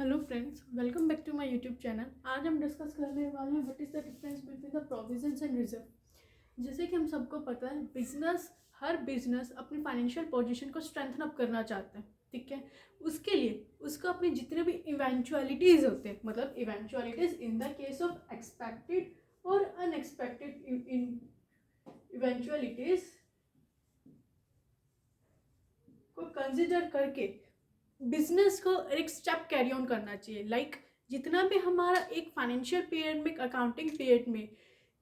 Hello friends, welcome back to my YouTube channel. आज हम discuss करने वाले हैं what is the difference between the provisions and reserve. जैसे कि हम सबको पता है, हर बिजनेस अपनी फाइनेंशियल पोजीशन को स्ट्रेंथन अप करना चाहते हैं। ठीक है, उसके लिए उसको अपने जितने भी इवेंचुअलिटीज़ होते हैं, मतलब eventualities in the case of expected और अनएक्सपेक्टेड इन इवेंचुअलिटीज़ को कंसिडर करके बिजनेस को एक स्टेप कैरी ऑन करना चाहिए। लाइक जितना भी हमारा एक फाइनेंशियल पीरियड में, अकाउंटिंग पीरियड में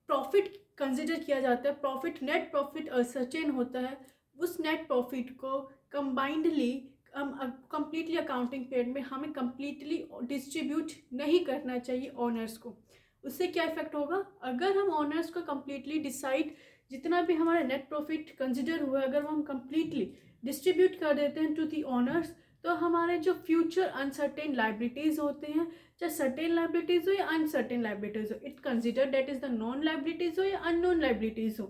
प्रॉफिट कंसिडर किया जाता है, प्रॉफिट, नेट प्रॉफिट असर्टेन होता है, उस नेट प्रॉफिट को कंबाइंडली कंप्लीटली अकाउंटिंग पीरियड में हमें कंप्लीटली डिस्ट्रीब्यूट नहीं करना चाहिए ऑनर्स को। उससे क्या इफेक्ट होगा? अगर हम ऑनर्स को कंप्लीटली डिसाइड, जितना भी हमारा नेट प्रॉफिट कंसिडर हुआ, अगर हम कंप्लीटली डिस्ट्रीब्यूट कर देते हैं टू दी ऑनर्स, तो हमारे जो फ्यूचर अनसर्टेन लाइबिलिटीज होते हैं, चाहे सर्टेन लाइबिलिटीज हो या अनसर्टेन लाइबिलिटीज हो, it consider that is the non liabilities हो या अननोन लाइबिलिटीज हो।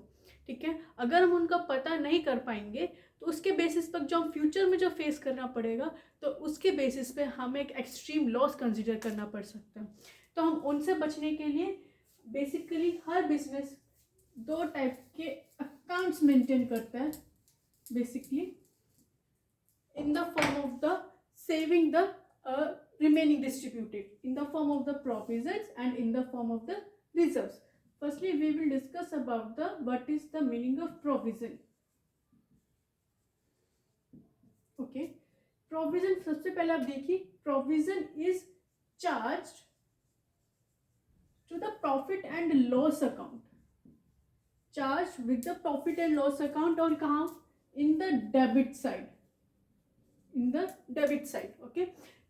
ठीक है, अगर हम उनका पता नहीं कर पाएंगे तो उसके बेसिस पर जो हम फ्यूचर में जो फेस करना पड़ेगा, तो उसके बेसिस पे हमें एक एक्सट्रीम लॉस कंसिडर करना पड़ सकता है। तो हम उनसे बचने के लिए बेसिकली हर बिजनेस दो टाइप के अकाउंट्स मेंटेन करता है, basically in the form of the saving the remaining distributed in the form of the provisions and in the form of the reserves. Firstly, we will discuss about the what is the meaning of provision. Okay, provision सबसे पहले आप देखिए, provision is charged to the profit and loss account, charged with the profit and loss account, और कहाँ? In the debit side, in the debit side. Okay,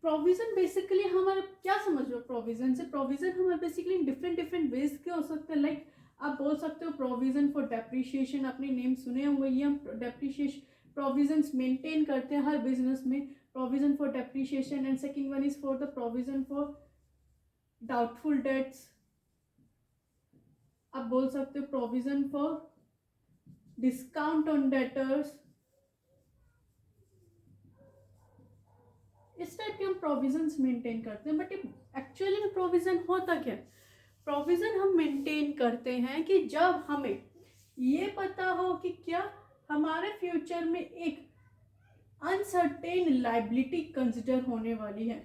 provision basically हमारा क्या समझ लो provision से? प्रोविजन हमारे बेसिकली डिफरेंट वेज के हो सकते हैं। लाइक आप बोल सकते हो प्रोविजन फॉर डेप्रिशिएशन, अपने नेम सुने हुए ही हम डेप्रिशिएशन प्रोविजंस मेंटेन करते हैं हर बिजनेस में, provision for depreciation. And second one is for the provision for doubtful debts. आप बोल सकते हो provision for discount on debtors. इस टाइप के हम प्रोविजंस मेंटेन करते हैं। बट एक्चुअली में प्रोविजन होता क्या है? प्रोविजन हम मेंटेन करते हैं कि जब हमें ये पता हो कि क्या हमारे फ्यूचर में एक अनसर्टेन लाइबिलिटी कंसिडर होने वाली है।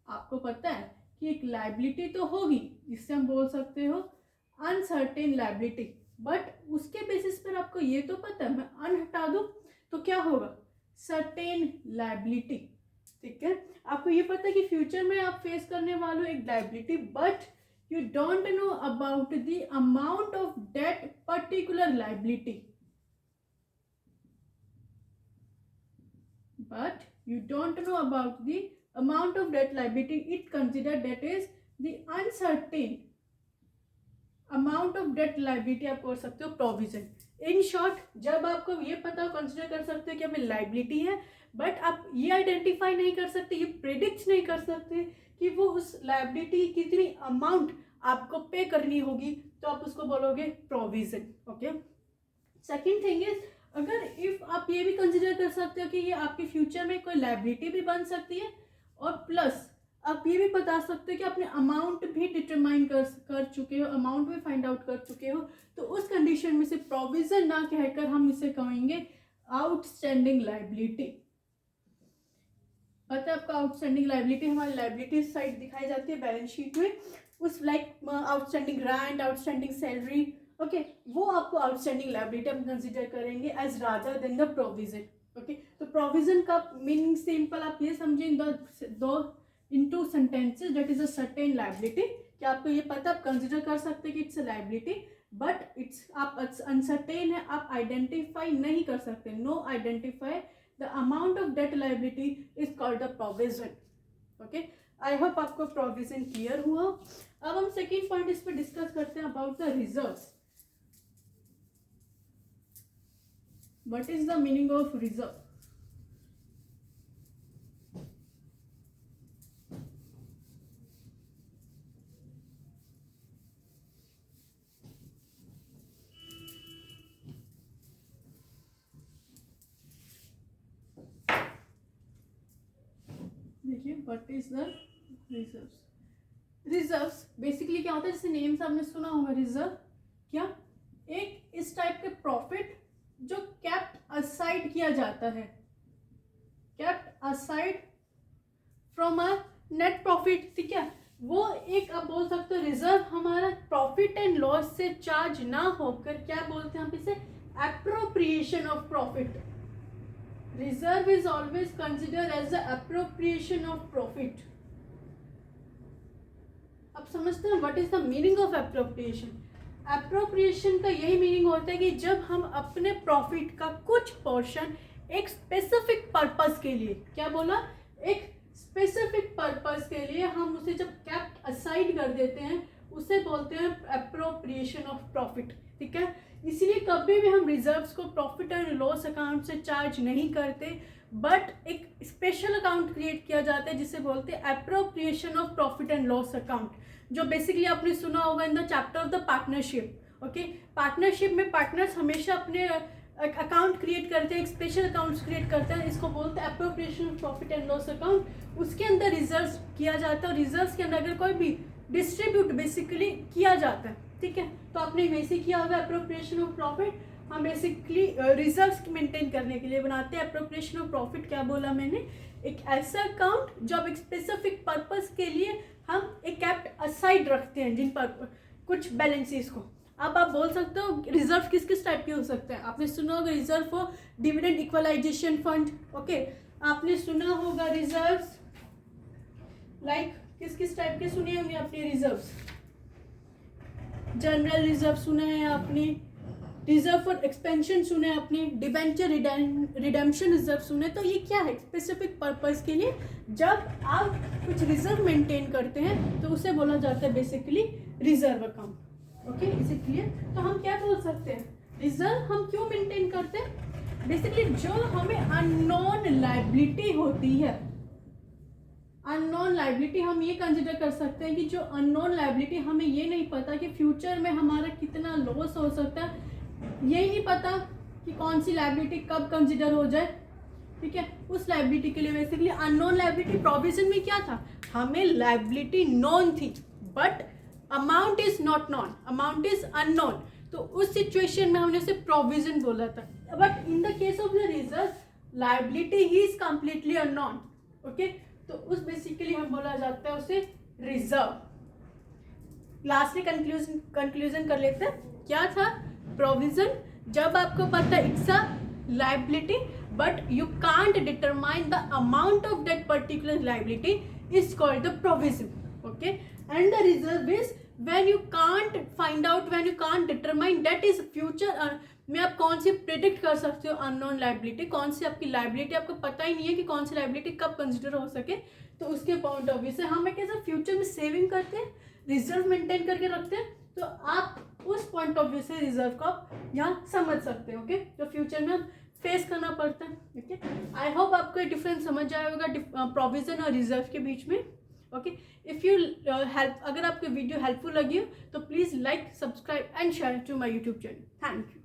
आपको पता है कि एक लाइबिलिटी तो होगी, जिससे हम बोल सकते हो अनसर्टेन लाइबिलिटी, बट उसके बेसिस पर आपको ये तो पता है, मैं अन हटा दूं तो क्या होगा? Certain liability. ठीक है, आपको ये पता है कि फ्यूचर में आप फेस करने वाले हो एक liability, but you don't know about the amount of that particular liability, but you don't know about the amount of that liability. It considered that is the uncertain amount of debt liability आप कर सकते हो provision. In short, जब आपको ये पता consider कर सकते हो कि हमें लाइबिलिटी है, बट आप ये आइडेंटिफाई नहीं कर सकते, ये प्रेडिक्ट नहीं कर सकते कि वो उस लाइबिलिटी कितनी अमाउंट आपको पे करनी होगी, तो आप उसको बोलोगे provision. Okay, second thing is, अगर इफ आप ये भी कंसिडर कर सकते हो कि ये आपके फ्यूचर में कोई लाइबिलिटी भी बन सकती है, और प्लस आप ये भी बता सकते हो कि आपने अमाउंट भी डिटरमाइन कर चुके हो, अमाउंट भी फाइंड आउट कर चुके हो, तो उस कंडीशन में से प्रोविजन ना कहकर हम इसे कहेंगे आउटस्टैंडिंग लाइबिलिटी। पता है आपको आउटस्टैंडिंग लाइबिलिटी हमारी लाइबिलिटी साइड दिखाई जाती है बैलेंस शीट में, उस like outstanding grant, outstanding salary. Okay, वो आपको आउटस्टैंडिंग लाइबिलिटी हम कंसिडर करेंगे as rather than the provision. Okay, तो प्रोविजन का मीनिंग सिंपल आप ये समझे, in two sentences, that is a certain liability, कि आपको ये पता, आप कंसिडर कर सकते हैं कि it's a liability, but it's आप अनसर्टेन है, आप आइडेंटिफाई नहीं कर सकते, no identify the amount of debt liability is called the provision. Okay, I hope आपको provision clear हुआ। अब हम सेकेंड पॉइंट इस पर डिस्कस करते हैं about the reserves. What is the meaning of reserve? देखिए, what is the reserves basically क्या होता है, जैसे नेम से आपने सुना होगा रिजर्व, क्या एक इस टाइप के प्रॉफिट जो कैप्ट असाइड किया जाता है, kept aside from a net profit, ठीक है। वो एक आप बोल सकते हो रिजर्व हमारा प्रॉफिट एंड लॉस से चार्ज ना होकर क्या बोलते हैं हम इसे, appropriation of profit. Reserve is always consider as the appropriation of profit. अब समझते हैं what is the meaning of appropriation. Appropriation का यही मीनिंग होता है कि जब हम अपने प्रॉफिट का कुछ पोर्शन एक स्पेसिफिक पर्पस के लिए, क्या बोला, एक स्पेसिफिक पर्पस के लिए हम उसे जब कैप्ट असाइड कर देते हैं उसे बोलते हैं एप्रोप्रिएशन ऑफ प्रॉफिट, ठीक है। इसलिए कभी भी हम रिजर्व्स को प्रॉफिट एंड लॉस अकाउंट से चार्ज नहीं करते, बट एक स्पेशल अकाउंट क्रिएट किया जाता है जिसे बोलते हैं appropriation of profit and loss account, जो बेसिकली आपने सुना होगा in the chapter of the partnership. Okay, partnership में पार्टनर्स हमेशा अपने अकाउंट क्रिएट करते हैं, एक स्पेशल अकाउंट्स क्रिएट करते हैं, इसको बोलते हैं appropriation of profit and loss account. उसके अंदर रिजर्व्स किया जाता है और रिजर्व्स के अंदर अगर कोई भी डिस्ट्रीब्यूट बेसिकली किया जाता है, ठीक है। तो आपने वैसे किया होगा एप्रोप्रिएशन ऑफ प्रॉफिट, हम बेसिकली रिजर्व्स मेंटेन करने के लिए बनाते हैं। एप्रोप्रिएशन ऑफ प्रॉफिट क्या बोला मैंने, एक ऐसा अकाउंट जो एक स्पेसिफिक पर्पस के लिए हम एक कैप्ट असाइड रखते हैं जिन पर कुछ बैलेंसेस को। अब आप बोल सकते हो रिजर्व किस किस टाइप के हो सकते हैं। आपने सुना होगा reserve for dividend equalisation fund, okay. आपने सुना होगा रिजर्व्स लाइक किस किस टाइप के सुने होंगे आपने रिजर्व्स, जनरल रिजर्व सुने हैं आपने, रिजर्व फॉर एक्सपेंशन सुने आपने, डिबेंचर रिडेम्पशन रिजर्व सुने। तो ये क्या है, स्पेसिफिक पर्पस के लिए जब आप कुछ रिजर्व मेंटेन करते हैं तो उसे बोला जाता है बेसिकली रिजर्व अकाउंट, ओके। इसे क्लियर। तो हम क्या बोल सकते हैं, रिजर्व हम क्यों मेंटेन करते हैं, बेसिकली जो हमें अननोन लायबिलिटी होती है, अननोन लायबिलिटी हम ये कंसिडर कर सकते हैं कि जो अननोन लायबिलिटी हमें ये नहीं पता कि फ्यूचर में हमारा कितना लॉस हो सकता है, यही नहीं पता कि कौन सी लायबिलिटी कब कंसिडर हो जाए, ठीक है। उस लायबिलिटी के लिए बेसिकली अननोन लायबिलिटी प्रोविजन में क्या था, हमें लायबिलिटी नोन थी but amount is not known, amount is unknown, तो उस सिचुएशन में हमने उसे प्रोविजन बोला था। But in the case of the reserve liability he is completely unknown, okay. तो उस बेसिकली हम बोला जाता है उसे रिजर्व। लास्टली कंक्लूजन कर लेते हैं, क्या था प्रोविजन, जब आपको पता है it's a liability but you can't determine the amount of that particular liability is called the provision, okay. And the reserve is when you can't find out, when you can't determine that is future में आप कौन सी predict कर सकते हो unknown liability, कौन सी आपकी liability आपको पता ही नहीं है कि कौन सी लायबिलिटी कब कंसिडर हो सके, तो उसके पॉइंट ऑफ व्यू से हम कैसे फ्यूचर में सेविंग करते हैं, रिजर्व मेंटेन करके रखते हैं, तो आप उस पॉइंट ऑफ व्यू से रिजर्व को आप यहाँ समझ सकते हैं, ओके। जो फ्यूचर में हम फेस करना पड़ता है, ओके। आई होप आपको डिफरेंस समझ आया होगा प्रोविजन और रिजर्व के बीच में, ओके। इफ़ यू हेल्प, अगर आपको वीडियो हेल्पफुल लगी हो तो please like, subscribe and share to my YouTube channel. Thank you.